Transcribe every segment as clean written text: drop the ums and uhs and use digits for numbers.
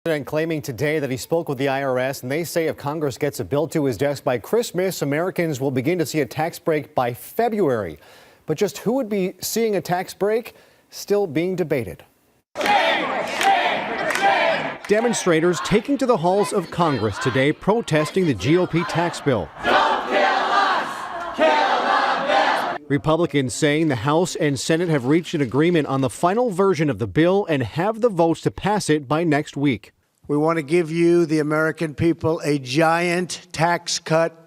And claiming today that he spoke with the IRS, and they say if Congress gets a bill to his desk by Christmas, Americans will begin to see a tax break by February. But just who would be seeing a tax break? Still being debated. Demonstrators taking to the halls of Congress today protesting the GOP tax bill. Don't kill us! Kill the bill! Republicans saying the House and Senate have reached an agreement on the final version of the bill and have the votes to pass it by next week. We want to give you, the American people, a giant tax cut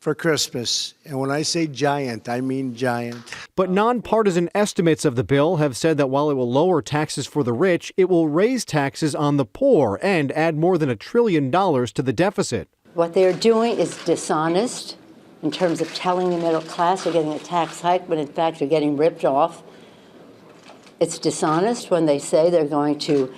for Christmas. And when I say giant, I mean giant. But nonpartisan estimates of the bill have said that while it will lower taxes for the rich, it will raise taxes on the poor and add more than $1 trillion to the deficit. What they're doing is dishonest in terms of telling the middle class they're getting a tax hike, when in fact they're getting ripped off. It's dishonest when they say they're going to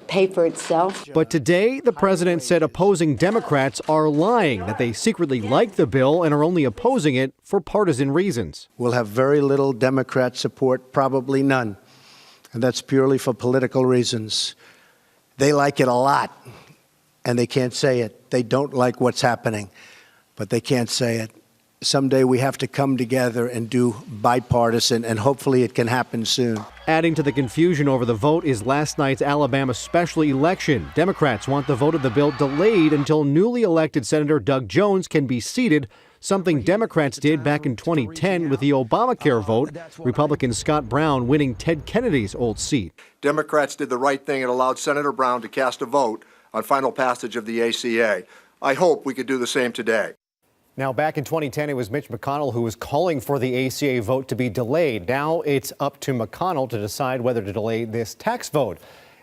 pay for itself. But today, the president said opposing Democrats are lying, that they secretly like the bill and are only opposing it for partisan reasons. We'll have very little Democrat support, probably none. And that's purely for political reasons. They like it a lot, and they can't say it. They don't like what's happening, but they can't say it. Someday we have to come together and do bipartisan, and hopefully it can happen soon. Adding to the confusion over the vote is last night's Alabama special election. Democrats want the vote of the bill delayed until newly elected Senator Doug Jones can be seated, something Democrats did back in 2010 with the Obamacare vote, Republican Scott Brown winning Ted Kennedy's old seat. Democrats did the right thing and allowed Senator Brown to cast a vote on final passage of the ACA. I hope we could do the same today. Now, back in 2010, it was Mitch McConnell who was calling for the ACA vote to be delayed. Now it's up to McConnell to decide whether to delay this tax vote.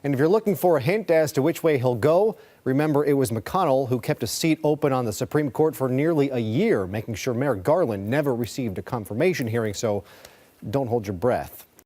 And if you're looking for a hint as to which way he'll go, remember it was McConnell who kept a seat open on the Supreme Court for nearly a year, making sure Merrick Garland never received a confirmation hearing. So don't hold your breath.